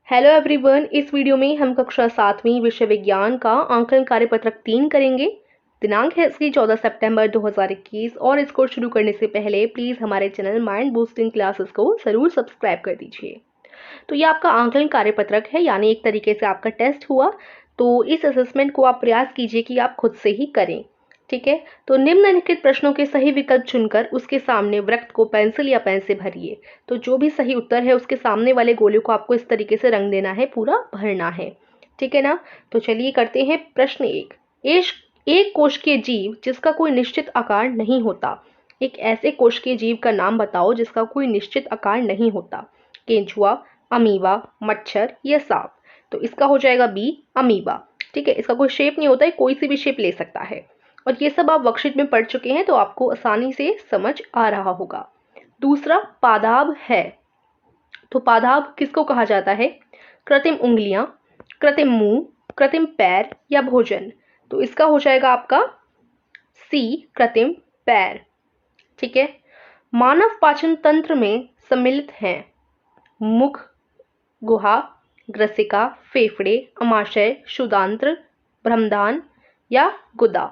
Hello everyone, इस video में हम कक्षा 7वीं विषय विज्ञान का आंकलन कार्यपत्रक 3 करेंगे। दिनांक है इसकी 14 सितंबर 2021 और इसको शुरू करने से पहले प्लीज़ हमारे चैनल माइंड बूस्टिंग क्लासेस को ज़रूर सब्सक्राइब कर दीजिए। तो ये आपका आंकलन कार्यपत्रक है, यानी एक तरीके से आपका टेस्ट हुआ। तो इस असेसमेंट को आप प्रयास कीजिए कि आप खुद से ही करें, ठीक है। तो निम्नलिखित प्रश्नों के सही विकल्प चुनकर उसके सामने वृत्त को पेंसिल या पेन से भरिए। तो जो भी सही उत्तर है उसके सामने वाले गोले को आपको इस तरीके से रंग देना है, पूरा भरना है, ठीक है ना। तो चलिए करते हैं प्रश्न एक कोशिकीय जीव जिसका कोई निश्चित आकार नहीं होता। एक ऐसे कोशिकीय जीव का नाम बताओ जिसका कोई निश्चित आकार नहीं होता। केंचुआ, अमीबा, मच्छर या सांप। तो इसका हो जाएगा बी, अमीबा, ठीक है। इसका कोई शेप नहीं होता है, कोई सी भी शेप ले सकता है। और ये सब आप वर्कशीट में पढ़ चुके हैं तो आपको आसानी से समझ आ रहा होगा। दूसरा पादाब है। तो पादाब किसको कहा जाता है? कृत्रिम उंगलियां, कृत्रिम मुंह, कृत्रिम पैर या भोजन। तो इसका हो जाएगा आपका सी, कृत्रिम पैर, ठीक है। मानव पाचन तंत्र में सम्मिलित हैं मुख, गुहा, ग्रसिका, फेफड़े, अमाशय, क्षुदांत्र, ब्रह्मदान या गुदा।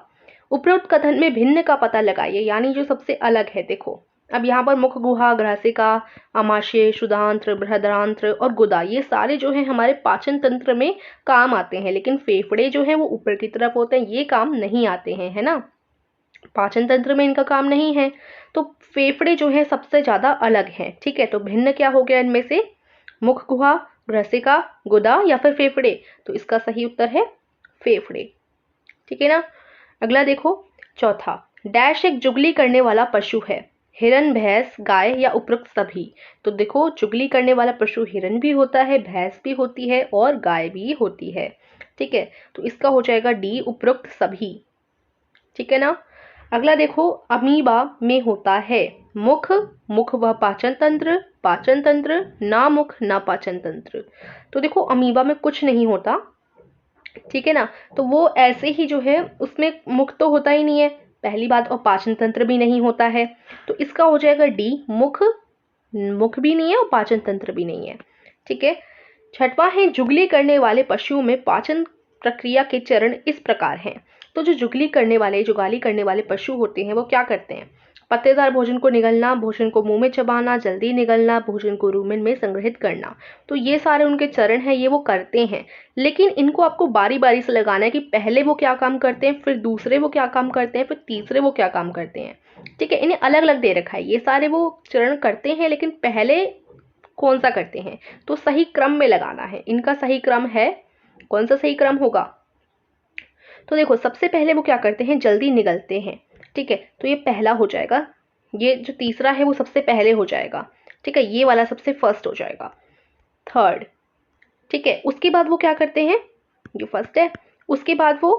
उपरोक्त कथन में भिन्न का पता लगाइए, यानी जो सबसे अलग है। देखो अब यहाँ पर मुख, गुहा, ग्रसिका, अमाशय, क्षुदांत्र, बृहदांत्र और गुदा, ये सारे जो हैं हमारे पाचन तंत्र में काम आते हैं, लेकिन फेफड़े जो हैं वो ऊपर की तरफ होते हैं, ये काम नहीं आते हैं, है ना। पाचन तंत्र में इनका काम नहीं है, तो फेफड़े जो है सबसे ज्यादा अलग हैं, ठीक है। तो भिन्न क्या हो गया इनमें से? मुख, गुहा, ग्रसिका, गुदा या फिर फेफड़े। तो इसका सही उत्तर है फेफड़े, ठीक है ना। अगला देखो, चौथा, डैश एक जुगली करने वाला पशु है। हिरन, भैंस, गाय या उपरोक्त सभी। तो देखो जुगली करने वाला पशु हिरन भी होता है, भैंस भी होती है और गाय भी होती है, ठीक है। तो इसका हो जाएगा डी, उपरोक्त सभी, ठीक है ना। अगला देखो, अमीबा में होता है मुख, मुख व पाचन तंत्र, पाचन तंत्र, ना मुख ना पाचन तंत्र। तो देखो अमीबा में कुछ नहीं होता, ठीक है ना। तो वो ऐसे ही जो है उसमें मुख तो होता ही नहीं है, पहली बात, और पाचन तंत्र भी नहीं होता है। तो इसका हो जाएगा डी, मुख, मुख भी नहीं है और पाचन तंत्र भी नहीं है, ठीक है। छठवां है, जुगली करने वाले पशुओं में पाचन प्रक्रिया के चरण इस प्रकार हैं। तो जो जुगाली करने वाले पशु होते हैं वो क्या करते हैं? पत्तेदार भोजन को निगलना, भोजन को मुंह में चबाना, जल्दी निगलना, भोजन को रूमेन में संग्रहित करना। तो ये सारे उनके चरण हैं, ये वो करते हैं। लेकिन इनको आपको बारी बारी से लगाना है कि पहले वो क्या काम करते हैं, फिर दूसरे वो क्या काम करते हैं, फिर तीसरे वो क्या काम करते हैं, ठीक है। इन्हें अलग अलग दे रखा है, ये सारे वो चरण करते हैं लेकिन पहले कौन सा करते हैं, तो सही क्रम में लगाना है। इनका सही क्रम है, कौन सा सही क्रम होगा? तो देखो सबसे पहले वो क्या करते हैं, जल्दी निगलते हैं, ठीक है। तो ये पहला हो जाएगा, ये जो तीसरा है वो सबसे पहले हो जाएगा, ठीक है। ये वाला सबसे फर्स्ट हो जाएगा, थर्ड, ठीक है। उसके बाद वो क्या करते हैं, जो फर्स्ट है, उसके बाद वो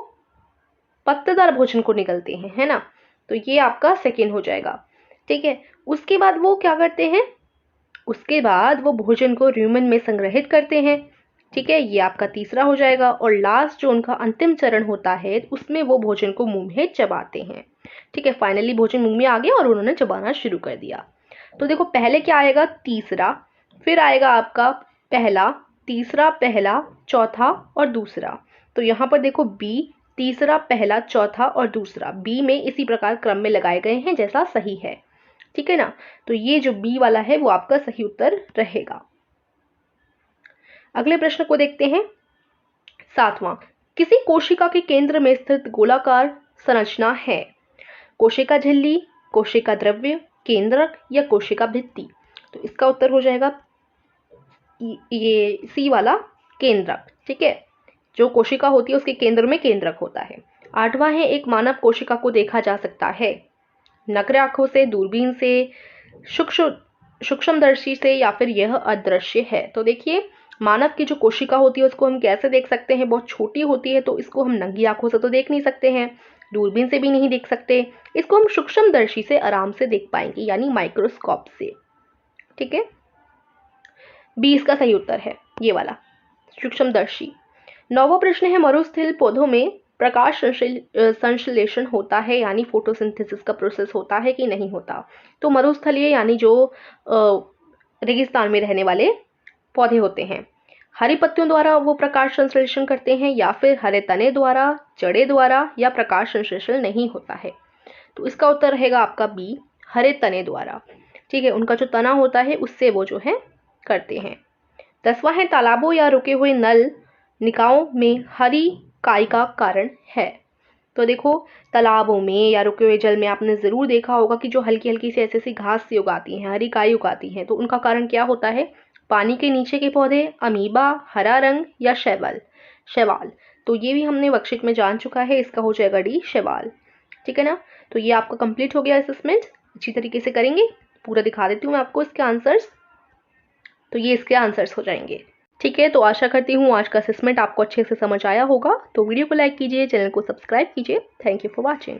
पत्तेदार भोजन को निगलते हैं, है ना। तो ये आपका सेकेंड हो जाएगा, ठीक है। उसके बाद वो क्या करते हैं, उसके बाद वो भोजन को रूमेन में संग्रहित करते हैं, ठीक है। ये आपका तीसरा हो जाएगा। और लास्ट जो उनका अंतिम चरण होता है उसमें वो भोजन को मुंह में चबाते हैं, ठीक है। फाइनली भोजन मुंह में आ गया और उन्होंने चबाना शुरू कर दिया। तो देखो पहले क्या आएगा, तीसरा, फिर आएगा आपका पहला, तीसरा, पहला, चौथा और दूसरा। तो यहाँ पर देखो बी, तीसरा, पहला, चौथा और दूसरा, बी में इसी प्रकार क्रम में लगाए गए हैं जैसा सही है, ठीक है ना। तो ये जो बी वाला है वो आपका सही उत्तर रहेगा। अगले प्रश्न को देखते हैं, सातवां, किसी कोशिका के केंद्र में स्थित गोलाकार संरचना है। कोशिका झिल्ली, कोशिका द्रव्य, केंद्रक या कोशिका भित्ति। तो इसका उत्तर हो जाएगा ये सी वाला, केंद्रक, ठीक है। जो कोशिका होती है उसके केंद्र में केंद्रक होता है। आठवां है, एक मानव कोशिका को देखा जा सकता है नग्न आंखों से, दूरबीन से, सूक्ष्मदर्शी से या फिर यह अदृश्य है। तो देखिए मानव की जो कोशिका होती है उसको हम कैसे देख सकते हैं, बहुत छोटी होती है, तो इसको हम नंगी आंखों से तो देख नहीं सकते हैं, दूरबीन से भी नहीं देख सकते, इसको हम सूक्ष्मदर्शी से आराम से देख पाएंगे, यानी माइक्रोस्कोप से, ठीक है। बी इसका सही उत्तर है, ये वाला सूक्ष्मदर्शी। नौवां प्रश्न है, मरुस्थल पौधों में प्रकाश संश्लेषण होता है, यानी फोटोसिंथेसिस का प्रोसेस होता है कि नहीं होता। तो मरुस्थलीय यानी जो रेगिस्तान में रहने वाले पौधे होते हैं। हरी पत्तियों द्वारा वो प्रकाश संश्लेषण करते हैं या फिर हरे तने द्वारा, जड़े द्वारा, या प्रकाश संश्लेषण नहीं होता है। तो इसका उत्तर रहेगा आपका बी, हरे तने द्वारा। ठीक है, उनका जो तना होता है उससे वो जो है करते हैं। 10वां है तालाबों या रुके हुए नल निकायों में हरी काई का कारण है। तो देखो, तालाबों में या रुके हुए जल में आपने ज़रूर देखा होगा कि जो हल्की हल्की सी ऐसी घास सी उगाती हैं, हरी काई उगाती हैं, तो उनका कारण क्या होता है? पानी के नीचे के पौधे, अमीबा, हरा रंग, या शैवाल। शैवाल, तो ये भी हमने वर्कशीट में जान चुका है, इसका हो जाएगा डी, शैवाल। ठीक है ना। तो ये आपका कंप्लीट हो गया असेसमेंट। अच्छी तरीके से करेंगे, पूरा दिखा देती हूँ मैं आपको इसके आंसर्स। तो ये इसके आंसर्स हो जाएंगे। ठीक है, तो आशा करती हूँ आज का असेसमेंट आपको अच्छे से समझ आया होगा। तो वीडियो को लाइक कीजिए, चैनल को सब्सक्राइब कीजिए। Thank you for watching.